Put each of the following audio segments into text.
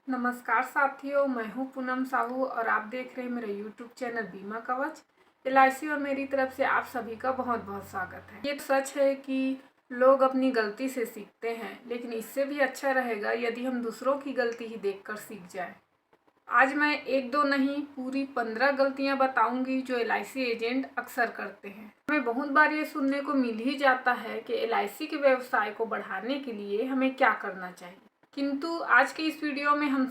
नमस्कार साथियों, मैं हूं पूनम साहू और आप देख रहे हैं मेरे YouTube चैनल बीमा कवच। LIC और मेरी तरफ से आप सभी का बहुत बहुत स्वागत है। ये सच है कि लोग अपनी गलती से सीखते हैं, लेकिन इससे भी अच्छा रहेगा यदि हम दूसरों की गलती ही देखकर सीख जाएं। आज मैं एक दो नहीं पूरी 15 गलतियां बताऊंगी जो LIC एजेंट अक्सर करते हैं। हमें बहुत बार ये सुनने को मिल ही जाता है कि LIC के व्यवसाय को बढ़ाने के लिए हमें क्या करना चाहिए। किंतु आज के इस वीडियो में हम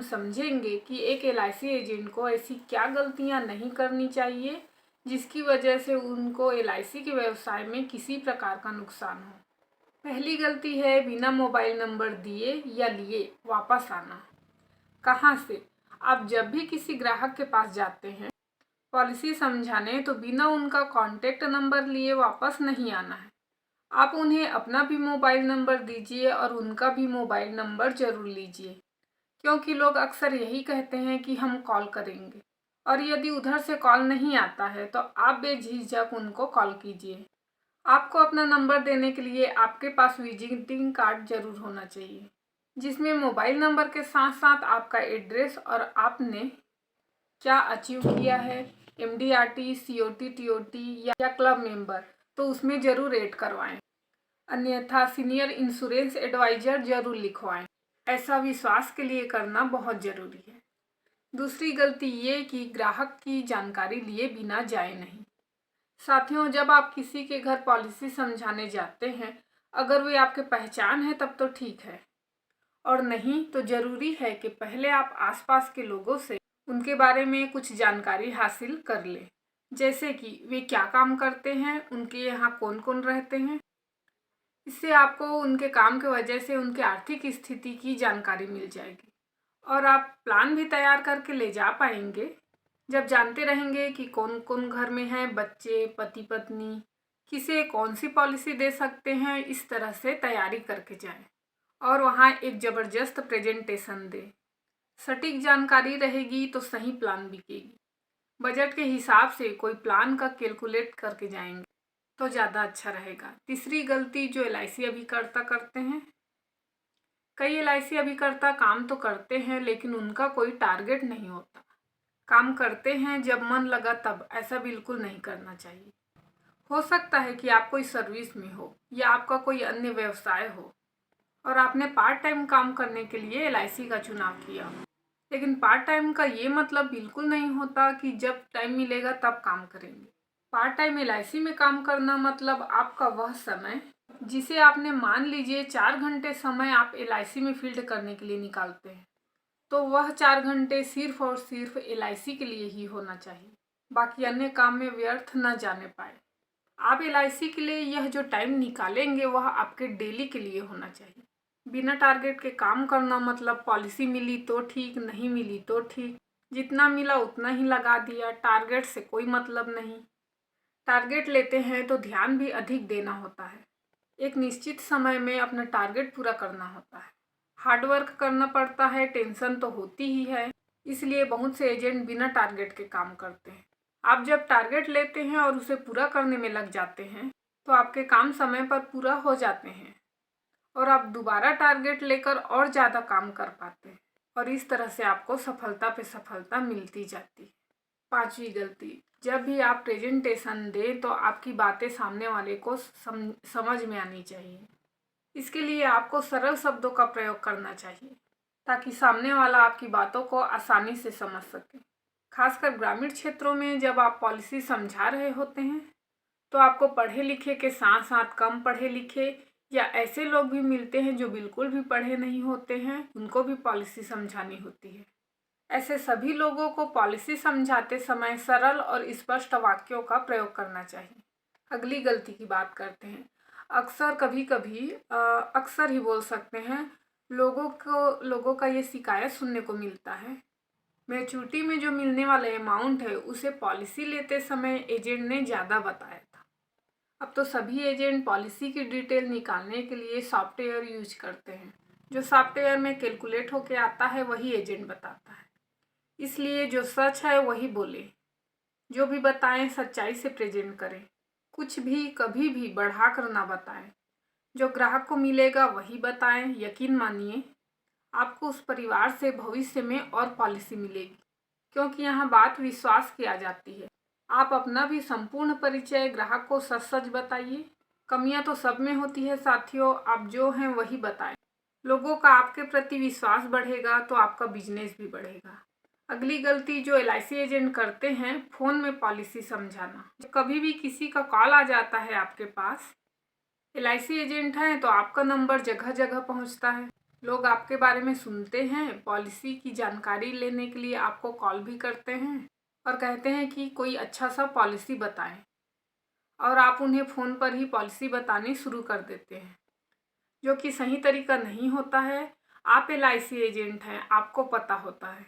समझेंगे कि एक LIC एजेंट को ऐसी क्या गलतियां नहीं करनी चाहिए जिसकी वजह से उनको LIC के व्यवसाय में किसी प्रकार का नुकसान हो। पहली गलती है बिना मोबाइल नंबर दिए या लिए वापस आना। कहाँ से? आप जब भी किसी ग्राहक के पास जाते हैं पॉलिसी समझाने, तो बिना उनका कॉन्टैक्ट नंबर लिए वापस नहीं आना है। आप उन्हें अपना भी मोबाइल नंबर दीजिए और उनका भी मोबाइल नंबर ज़रूर लीजिए, क्योंकि लोग अक्सर यही कहते हैं कि हम कॉल करेंगे, और यदि उधर से कॉल नहीं आता है तो आप बेझिझक उनको कॉल कीजिए। आपको अपना नंबर देने के लिए आपके पास विजिटिंग कार्ड ज़रूर होना चाहिए, जिसमें मोबाइल नंबर के साथ साथ आपका एड्रेस और आपने क्या अचीव किया है, MDRT, COT, TOT या क्लब मेंबर, तो उसमें ज़रूर ऐड करवाएं। अन्यथा सीनियर इंश्योरेंस एडवाइजर जरूर लिखवाएं। ऐसा विश्वास के लिए करना बहुत ज़रूरी है। दूसरी गलती ये कि ग्राहक की जानकारी लिए बिना जाए नहीं। साथियों, जब आप किसी के घर पॉलिसी समझाने जाते हैं, अगर वे आपके पहचान है तब तो ठीक है, और नहीं तो ज़रूरी है कि पहले आप आसपास के लोगों से उनके बारे में कुछ जानकारी हासिल कर लें, जैसे कि वे क्या काम करते हैं, उनके यहाँ कौन कौन रहते हैं। इससे आपको उनके काम की वजह से उनकी आर्थिक स्थिति की जानकारी मिल जाएगी और आप प्लान भी तैयार करके ले जा पाएंगे। जब जानते रहेंगे कि कौन कौन घर में है, बच्चे, पति पत्नी, किसे कौन सी पॉलिसी दे सकते हैं, इस तरह से तैयारी करके जाएं और वहाँ एक ज़बरदस्त प्रेजेंटेशन दें। सटीक जानकारी रहेगी तो सही प्लान बिकेगी। बजट के हिसाब से कोई प्लान का कैलकुलेट करके जाएंगे तो ज़्यादा अच्छा रहेगा। तीसरी गलती जो LIC अभिकर्ता करते हैं, कई LIC अभिकर्ता काम तो करते हैं लेकिन उनका कोई टारगेट नहीं होता। काम करते हैं जब मन लगा तब, ऐसा बिल्कुल नहीं करना चाहिए। हो सकता है कि आप कोई सर्विस में हो या आपका कोई अन्य व्यवसाय हो और आपने पार्ट टाइम काम करने के लिए LIC का चुनाव किया, लेकिन पार्ट टाइम का ये मतलब बिल्कुल नहीं होता कि जब टाइम मिलेगा तब काम करेंगे। पार्ट टाइम LIC में काम करना मतलब आपका वह समय जिसे आपने मान लीजिए 4 घंटे समय आप LIC में फील्ड करने के लिए निकालते हैं, तो वह 4 घंटे सिर्फ और सिर्फ LIC के लिए ही होना चाहिए, बाकी अन्य काम में व्यर्थ न जाने पाए। आप LIC के लिए यह जो टाइम निकालेंगे वह आपके डेली के लिए होना चाहिए। बिना टारगेट के काम करना मतलब पॉलिसी मिली तो ठीक, नहीं मिली तो ठीक, जितना मिला उतना ही लगा दिया, टारगेट से कोई मतलब नहीं। टारगेट लेते हैं तो ध्यान भी अधिक देना होता है। एक निश्चित समय में अपना टारगेट पूरा करना होता है। हार्डवर्क करना पड़ता है, टेंशन तो होती ही है, इसलिए बहुत से एजेंट बिना टारगेट के काम करते हैं। आप जब टारगेट लेते हैं और उसे पूरा करने में लग जाते हैं तो आपके काम समय पर पूरा हो जाते हैं और आप दोबारा टारगेट लेकर और ज़्यादा काम कर पाते हैं, और इस तरह से आपको सफलता पे सफलता मिलती जाती है। पांचवी गलती, जब भी आप प्रेजेंटेशन दें तो आपकी बातें सामने वाले को समझ में आनी चाहिए। इसके लिए आपको सरल शब्दों का प्रयोग करना चाहिए ताकि सामने वाला आपकी बातों को आसानी से समझ सके। खासकर ग्रामीण क्षेत्रों में जब आप पॉलिसी समझा रहे होते हैं तो आपको पढ़े लिखे के साथ साथ कम पढ़े लिखे या ऐसे लोग भी मिलते हैं जो बिल्कुल भी पढ़े नहीं होते हैं, उनको भी पॉलिसी समझानी होती है। ऐसे सभी लोगों को पॉलिसी समझाते समय सरल और स्पष्ट वाक्यों का प्रयोग करना चाहिए। अगली गलती की बात करते हैं। अक्सर ही बोल सकते हैं, लोगों का ये शिकायत सुनने को मिलता है, मैच्योरिटी में जो मिलने वाला अमाउंट है उसे पॉलिसी लेते समय एजेंट ने ज़्यादा बताया था। अब तो सभी एजेंट पॉलिसी की डिटेल निकालने के लिए सॉफ्टवेयर यूज करते हैं। जो सॉफ्टवेयर में कैलकुलेट होके आता है वही एजेंट बताता है, इसलिए जो सच है वही बोले। जो भी बताएं सच्चाई से प्रेजेंट करें, कुछ भी कभी भी बढ़ा कर ना बताएं। जो ग्राहक को मिलेगा वही बताएं। यकीन मानिए, आपको उस परिवार से भविष्य में और पॉलिसी मिलेगी, क्योंकि यहाँ बात विश्वास की आ जाती है। आप अपना भी संपूर्ण परिचय ग्राहक को सच सच बताइए। कमियां तो सब में होती है साथियों, आप जो हैं वही बताएं। लोगों का आपके प्रति विश्वास बढ़ेगा तो आपका बिजनेस भी बढ़ेगा। अगली गलती जो एलआईसी एजेंट करते हैं, फ़ोन में पॉलिसी समझाना। जब कभी भी किसी का कॉल आ जाता है आपके पास, एलआईसी एजेंट हैं तो आपका नंबर जगह जगह पहुंचता है। लोग आपके बारे में सुनते हैं, पॉलिसी की जानकारी लेने के लिए आपको कॉल भी करते हैं और कहते हैं कि कोई अच्छा सा पॉलिसी बताएं, और आप उन्हें फ़ोन पर ही पॉलिसी बतानी शुरू कर देते हैं, जो कि सही तरीका नहीं होता है। आप एलआईसी एजेंट हैं, आपको पता होता है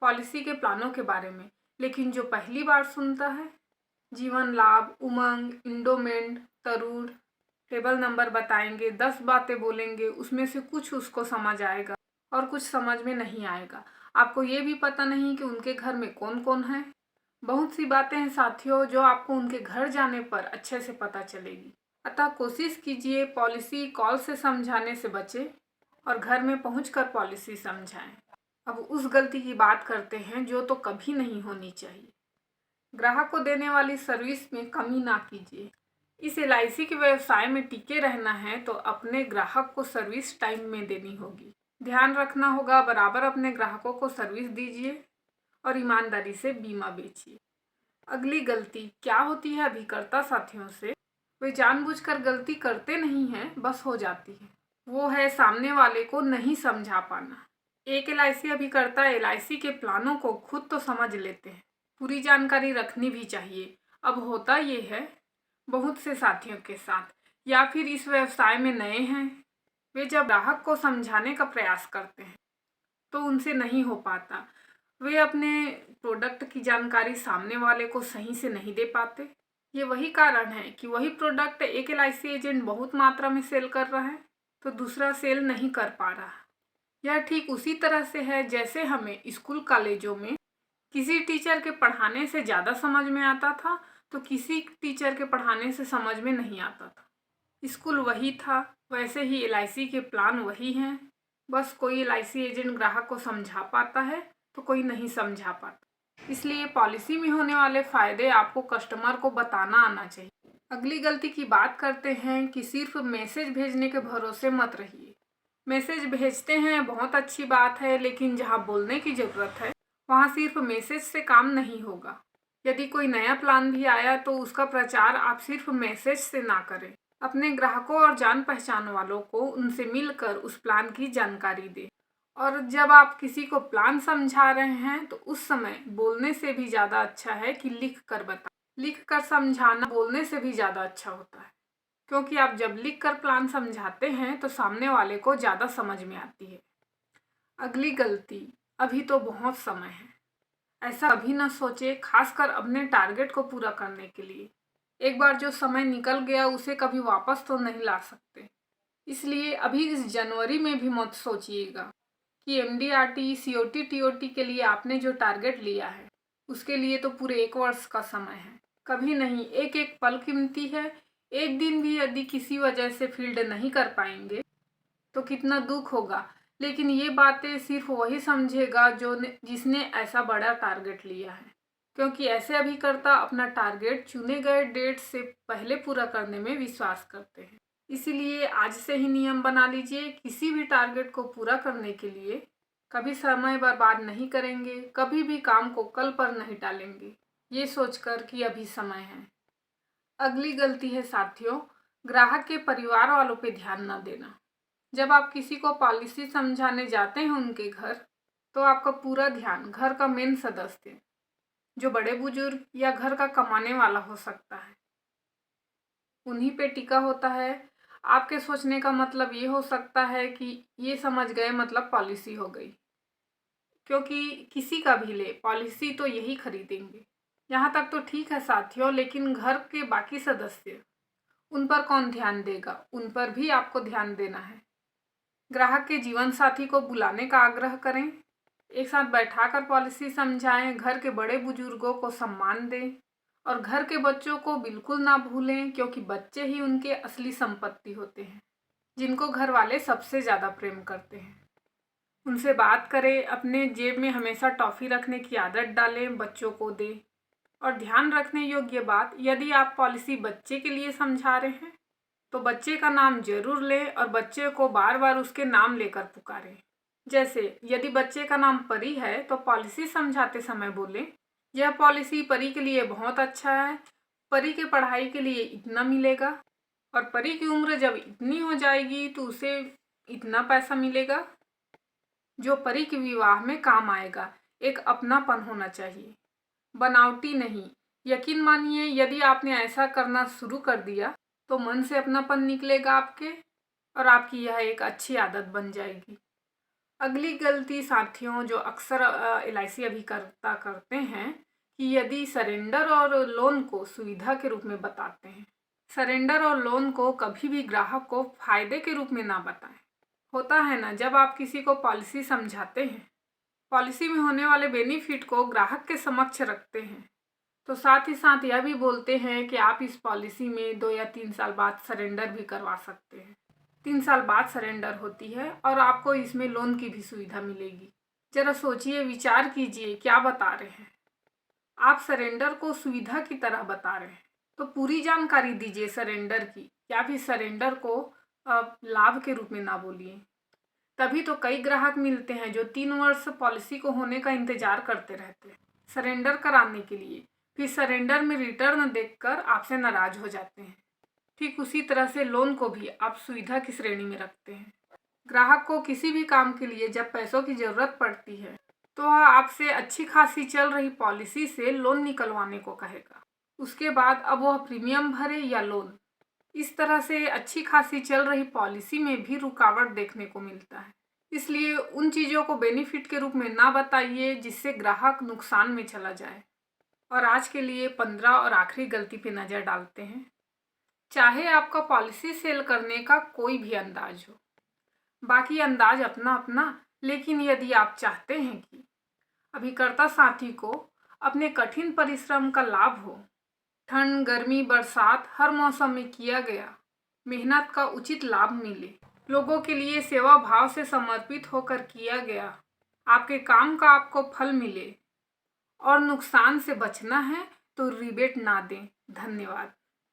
पॉलिसी के प्लानों के बारे में, लेकिन जो पहली बार सुनता है, जीवन लाभ, उमंग, इंडोमेंट, तरूण, टेबल नंबर बताएंगे, 10 बातें बोलेंगे, उसमें से कुछ उसको समझ आएगा और कुछ समझ में नहीं आएगा। आपको ये भी पता नहीं कि उनके घर में कौन कौन है। बहुत सी बातें हैं साथियों जो आपको उनके घर जाने पर अच्छे से पता चलेगी। अतः कोशिश कीजिए पॉलिसी कॉल से समझाने से बचें और घर में पहुंचकर पॉलिसी समझाएं। अब उस गलती की बात करते हैं जो तो कभी नहीं होनी चाहिए। ग्राहक को देने वाली सर्विस में कमी ना कीजिए। इस एलआईसी के व्यवसाय में टिके रहना है तो अपने ग्राहक को सर्विस टाइम में देनी होगी। ध्यान रखना होगा, बराबर अपने ग्राहकों को सर्विस दीजिए और ईमानदारी से बीमा बेचिए। अगली गलती क्या होती है अभिकर्ता साथियों से? वे जानबूझकर गलती करते नहीं हैं, बस हो जाती है। वो है सामने वाले को नहीं समझा पाना। एक एलआईसी अभिकर्ता एलआईसी के प्लानों को खुद तो समझ लेते हैं, पूरी जानकारी रखनी भी चाहिए। अब होता ये है बहुत से साथियों के साथ, या फिर इस व्यवसाय में नए हैं, वे जब ग्राहक को समझाने का प्रयास करते हैं तो उनसे नहीं हो पाता। वे अपने प्रोडक्ट की जानकारी सामने वाले को सही से नहीं दे पाते। ये वही कारण है कि वही प्रोडक्ट एक एलआईसी एजेंट बहुत मात्रा में सेल कर रहा है तो दूसरा सेल नहीं कर पा रहा। यह ठीक उसी तरह से है जैसे हमें स्कूल कॉलेजों में किसी टीचर के पढ़ाने से ज़्यादा समझ में आता था तो किसी टीचर के पढ़ाने से समझ में नहीं आता था। स्कूल वही था, वैसे ही एलआईसी के प्लान वही हैं, बस कोई एलआईसी एजेंट ग्राहक को समझा पाता है तो कोई नहीं समझा पाता। इसलिए पॉलिसी में होने वाले फ़ायदे आपको कस्टमर को बताना आना चाहिए। अगली गलती की बात करते हैं कि सिर्फ मैसेज भेजने के भरोसे मत रहिए। मैसेज भेजते हैं, बहुत अच्छी बात है, लेकिन जहाँ बोलने की ज़रूरत है वहाँ सिर्फ मैसेज से काम नहीं होगा। यदि कोई नया प्लान भी आया तो उसका प्रचार आप सिर्फ मैसेज से ना करें। अपने ग्राहकों और जान पहचान वालों को उनसे मिलकर उस प्लान की जानकारी दें। और जब आप किसी को प्लान समझा रहे हैं तो उस समय बोलने से भी ज़्यादा अच्छा है कि लिख कर बताएं। लिख कर समझाना बोलने से भी ज़्यादा अच्छा होता है, क्योंकि आप जब लिख कर प्लान समझाते हैं तो सामने वाले को ज़्यादा समझ में आती है। अगली गलती, अभी तो बहुत समय है। ऐसा कभी ना सोचे, खासकर अपने टारगेट को पूरा करने के लिए। एक बार जो समय निकल गया उसे कभी वापस तो नहीं ला सकते। इसलिए अभी इस जनवरी में भी मत सोचिएगा कि एमडीआरटी, सीओटी, टीओटी के लिए आपने जो टारगेट लिया है उसके लिए तो पूरे 1 वर्ष का समय है। कभी नहीं, एक एक पल कीमती है। एक दिन भी यदि किसी वजह से फील्ड नहीं कर पाएंगे तो कितना दुख होगा, लेकिन ये बातें सिर्फ वही समझेगा जिसने ऐसा बड़ा टारगेट लिया है, क्योंकि ऐसे अभिकर्ता अपना टारगेट चुने गए डेट से पहले पूरा करने में विश्वास करते हैं। इसीलिए आज से ही नियम बना लीजिए, किसी भी टारगेट को पूरा करने के लिए कभी समय बर्बाद नहीं करेंगे, कभी भी काम को कल पर नहीं टालेंगे, ये सोचकर कि अभी समय है। अगली गलती है साथियों, ग्राहक के परिवार वालों पे ध्यान न देना। जब आप किसी को पॉलिसी समझाने जाते हैं उनके घर, तो आपका पूरा ध्यान घर का मेन सदस्य, जो बड़े बुजुर्ग या घर का कमाने वाला हो सकता है, उन्हीं पे टिका होता है। आपके सोचने का मतलब ये हो सकता है कि ये समझ गए मतलब पॉलिसी हो गई, क्योंकि किसी का भी ले पॉलिसी तो यही खरीदेंगे। यहाँ तक तो ठीक है साथियों, लेकिन घर के बाकी सदस्य, उन पर कौन ध्यान देगा? उन पर भी आपको ध्यान देना है। ग्राहक के जीवन साथी को बुलाने का आग्रह करें, एक साथ बैठाकर पॉलिसी समझाएं, घर के बड़े बुजुर्गों को सम्मान दें और घर के बच्चों को बिल्कुल ना भूलें, क्योंकि बच्चे ही उनके असली संपत्ति होते हैं। जिनको घर वाले सबसे ज़्यादा प्रेम करते हैं। उनसे बात करें, अपने जेब में हमेशा टॉफ़ी रखने की आदत डालें, बच्चों को दें। और ध्यान रखने योग्य बात, यदि आप पॉलिसी बच्चे के लिए समझा रहे हैं तो बच्चे का नाम जरूर लें और बच्चे को बार बार उसके नाम लेकर पुकारें। जैसे यदि बच्चे का नाम परी है तो पॉलिसी समझाते समय बोलें, यह पॉलिसी परी के लिए बहुत अच्छा है, परी के पढ़ाई के लिए इतना मिलेगा और परी की उम्र जब इतनी हो जाएगी तो उसे इतना पैसा मिलेगा जो परी के विवाह में काम आएगा। एक अपनापन होना चाहिए, बनावटी नहीं। यकीन मानिए, यदि आपने ऐसा करना शुरू कर दिया तो मन से अपनापन निकलेगा आपके और आपकी यह एक अच्छी आदत बन जाएगी। अगली गलती साथियों जो अक्सर LIC अभिकर्ता करते हैं कि यदि सरेंडर और लोन को सुविधा के रूप में बताते हैं। सरेंडर और लोन को कभी भी ग्राहक को फायदे के रूप में ना बताएं। होता है ना, जब आप किसी को पॉलिसी समझाते हैं, पॉलिसी में होने वाले बेनिफिट को ग्राहक के समक्ष रखते हैं, तो साथ ही साथ यह भी बोलते हैं कि आप इस पॉलिसी में 2 या 3 साल बाद सरेंडर भी करवा सकते हैं। 3 साल बाद सरेंडर होती है और आपको इसमें लोन की भी सुविधा मिलेगी। जरा सोचिए, विचार कीजिए, क्या बता रहे हैं आप? सरेंडर को सुविधा की तरह बता रहे हैं, तो पूरी जानकारी दीजिए सरेंडर की, या फिर सरेंडर को लाभ के रूप में ना बोलिए। तभी तो कई ग्राहक मिलते हैं जो 3 वर्ष पॉलिसी को होने का इंतजार करते रहते हैं सरेंडर कराने के लिए, फिर सरेंडर में रिटर्न देखकर आपसे नाराज हो जाते हैं। ठीक उसी तरह से लोन को भी आप सुविधा की श्रेणी में रखते हैं। ग्राहक को किसी भी काम के लिए जब पैसों की ज़रूरत पड़ती है तो वह आपसे अच्छी खासी चल रही पॉलिसी से लोन निकलवाने को कहेगा। उसके बाद अब वह प्रीमियम भरे या लोन, इस तरह से अच्छी खासी चल रही पॉलिसी में भी रुकावट देखने को मिलता है। इसलिए उन चीज़ों को बेनिफिट के रूप में ना बताइए जिससे ग्राहक नुकसान में चला जाए। और आज के लिए 15 और आखिरी गलती पे नज़र डालते हैं। चाहे आपका पॉलिसी सेल करने का कोई भी अंदाज हो, बाकी अंदाज अपना अपना, लेकिन यदि आप चाहते हैं कि अभिकर्ता साथी को अपने कठिन परिश्रम का लाभ हो, ठंड, गर्मी, बरसात, हर मौसम में किया गया मेहनत का उचित लाभ मिले, लोगों के लिए सेवा भाव से समर्पित होकर किया गया आपके काम का आपको फल मिले और नुकसान से बचना है तो रिबेट ना दें। धन्यवाद।